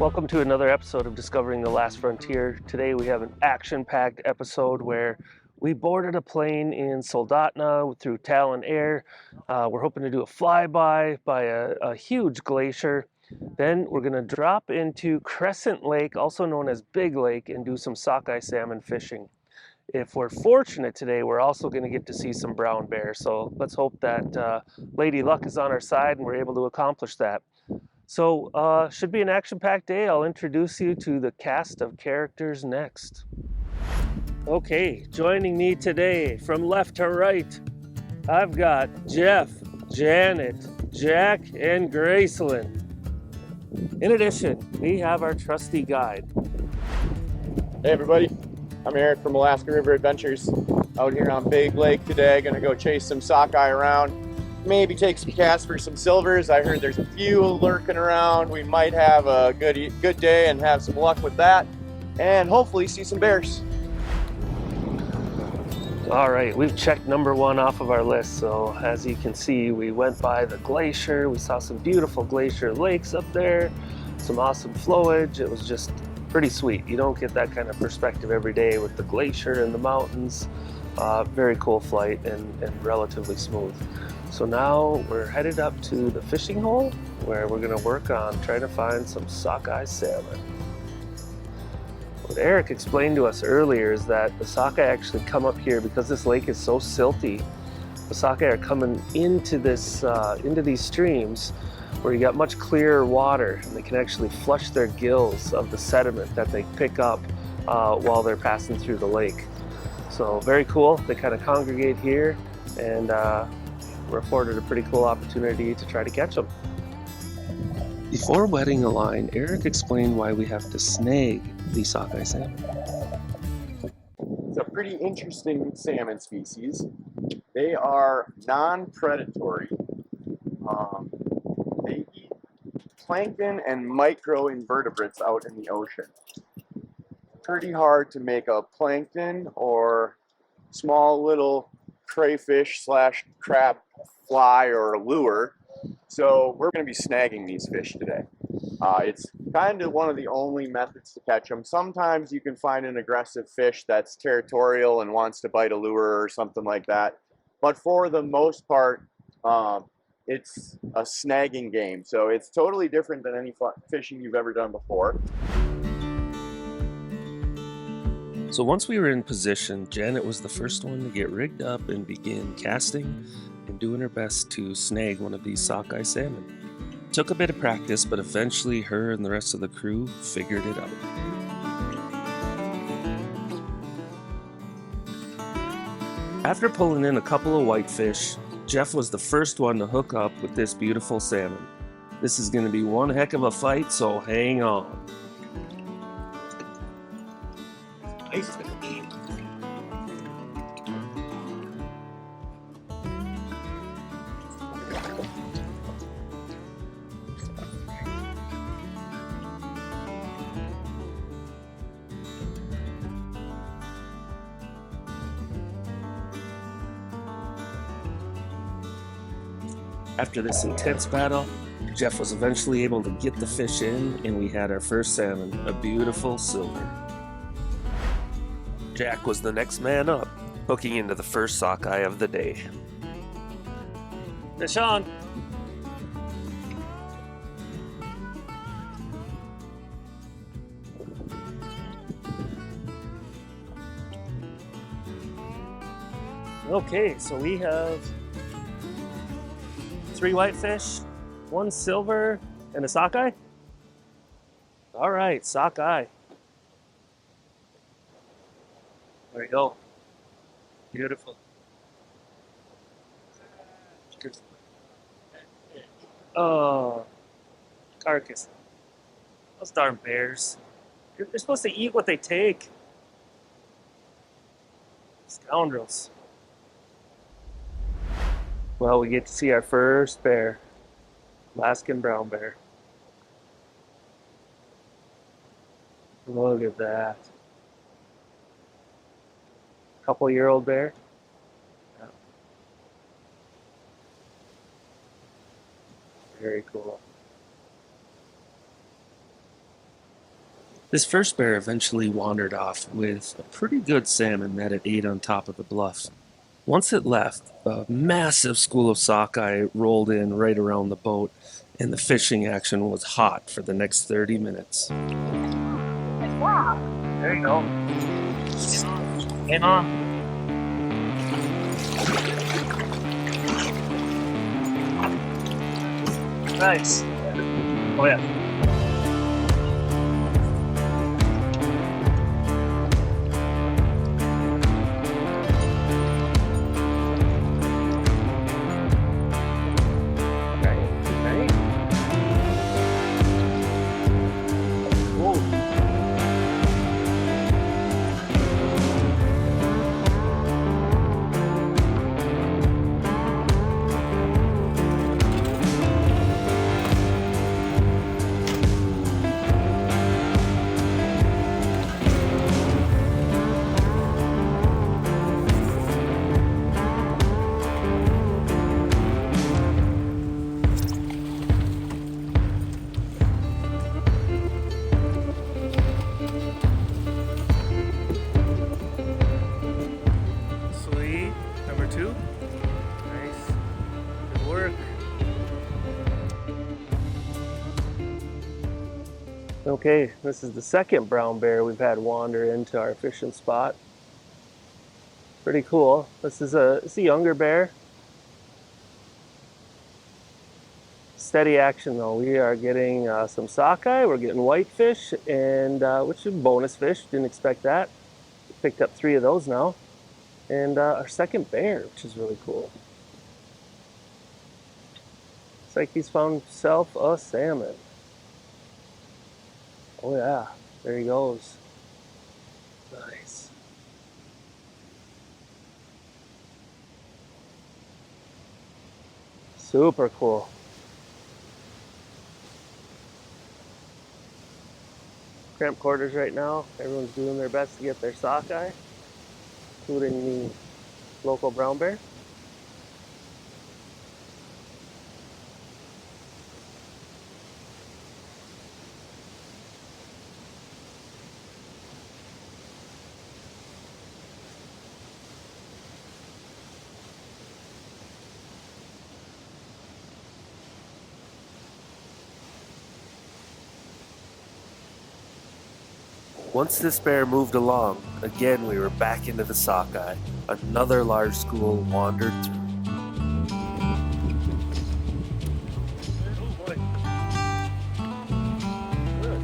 Welcome to another episode of Discovering the Last Frontier. Today we have an action-packed episode where we boarded a plane in Soldotna through Talon Air. We're hoping to do a flyby by a huge glacier. Then we're going to drop into Crescent Lake, also known as Big Lake, and do some sockeye salmon fishing. If we're fortunate today, we're also going to get to see some brown bear. So let's hope that Lady Luck is on our side and we're able to accomplish that. So, should be an action-packed day. I'll introduce you to the cast of characters next. Okay, joining me today from left to right, I've got Jeff, Janet, Jack, and Graceland. In addition, we have our trusty guide. Hey everybody, I'm Eric from Alaska River Adventures. Out here on Big Lake today, gonna go chase some sockeye around. Maybe take some casts for some silvers. I heard there's a few lurking around. We might have a good day and have some luck with that, and hopefully see some bears. All right, we've checked number one off of our list. So as you can see, we went by the glacier. We saw some beautiful glacier lakes up there, some awesome flowage. It was just pretty sweet. You don't get that kind of perspective every day with the glacier and the mountains. Very cool flight and relatively smooth. So now we're headed up to the fishing hole where we're going to work on trying to find some sockeye salmon. What Eric explained to us earlier is that the sockeye actually come up here because this lake is so silty. The sockeye are coming into these streams where you got much clearer water, and they can actually flush their gills of the sediment that they pick up while they're passing through the lake. So very cool. They kind of congregate here, and we're afforded a pretty cool opportunity to try to catch them. Before wetting a line, Eric explained why we have to snag the sockeye salmon. It's a pretty interesting salmon species. They are non-predatory. They eat plankton and microinvertebrates out in the ocean. Pretty hard to make a plankton or small little crayfish / crab fly or lure. So we're going to be snagging these fish today. It's kind of one of the only methods to catch them. Sometimes you can find an aggressive fish that's territorial and wants to bite a lure or something like that. But for the most part, it's a snagging game. So it's totally different than any fishing you've ever done before. So once we were in position, Janet was the first one to get rigged up and begin casting and doing her best to snag one of these sockeye salmon. It took a bit of practice, but eventually her and the rest of the crew figured it out. After pulling in a couple of whitefish, Jeff was the first one to hook up with this beautiful salmon. This is going to be one heck of a fight, so hang on. After this intense battle, Jeff was eventually able to get the fish in, and we had our first salmon, a beautiful silver. Jack was the next man up, hooking into the first sockeye of the day. Fish on! Okay, so we have 3 whitefish, 1 silver, and a sockeye? All right, sockeye. There you go. Beautiful. Oh, carcass. Those darn bears. They're supposed to eat what they take. Scoundrels. Well, we get to see our first bear. Alaskan brown bear. Look at that. Couple-year-old bear. Yeah. Very cool. This first bear eventually wandered off with a pretty good salmon that it ate on top of the bluff. Once it left, a massive school of sockeye rolled in right around the boat, and the fishing action was hot for the next 30 minutes. There you go. Hang on. Nice. Oh yeah. Sweet. Number 2. Nice. Good work. Okay, this is the second brown bear we've had wander into our fishing spot. Pretty cool. It's a younger bear. Steady action though. We are getting some sockeye, we're getting whitefish, and which is bonus fish. Didn't expect that. Picked up 3 of those now. And our second bear, which is really cool. Looks like he's found himself a salmon. Oh yeah, there he goes. Nice. Super cool. Cramped quarters right now. Everyone's doing their best to get their sockeye, including the local brown bear. Once this bear moved along, again we were back into the sockeye. Another large school wandered through. Oh boy. Good.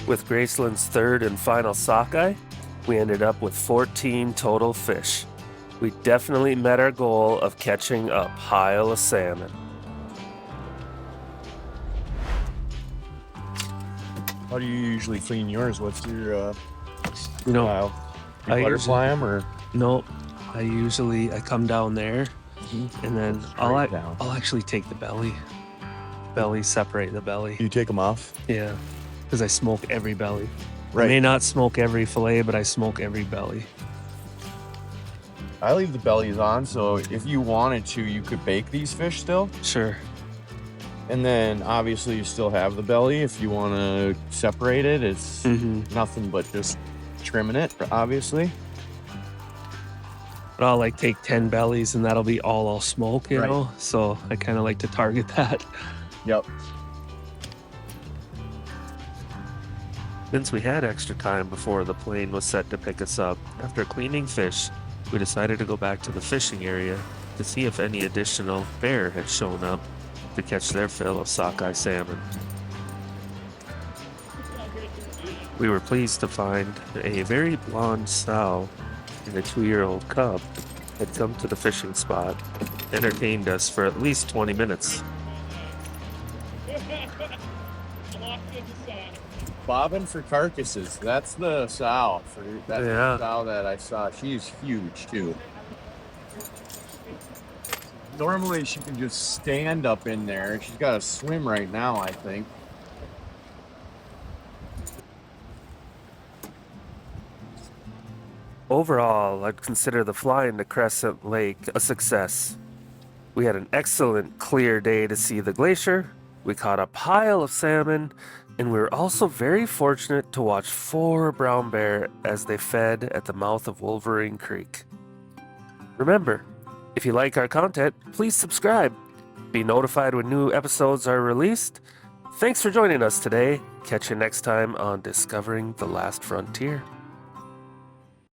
With Graceland's third and final sockeye, we ended up with 14 total fish. We definitely met our goal of catching a pile of salmon. How do you usually clean yours? What's your No, You I butterfly them or? no, I come down there and then Straight down. I'll actually take the belly, separate the belly. You take them off? Yeah, because I smoke every belly. I Right. may not smoke every fillet, but I smoke every belly. I leave the bellies on, so if you wanted to, you could bake these fish still. Sure. And then obviously you still have the belly. If you want to separate it, it's nothing but just trimming it, obviously. But I'll like take 10 bellies and that'll be all I'll smoke, you Right. know? So I kind of like to target that. Yep. Since we had extra time before the plane was set to pick us up, after cleaning fish, we decided to go back to the fishing area to see if any additional bear had shown up to catch their fill of sockeye salmon. We were pleased to find a very blonde sow and a 2-year-old cub had come to the fishing spot, entertained us for at least 20 minutes. Bobbing for carcasses. That's the sow. That's Yeah. the sow that I saw. She's huge too. Normally she can just stand up in there. She's got to swim right now, I think. Overall, I'd consider the fly into Crescent Lake a success. We had an excellent clear day to see the glacier, we caught a pile of salmon, and we were also very fortunate to watch 4 brown bear as they fed at the mouth of Wolverine Creek. Remember, if you like our content, please subscribe. Be notified when new episodes are released. Thanks for joining us today. Catch you next time on Discovering the Last Frontier.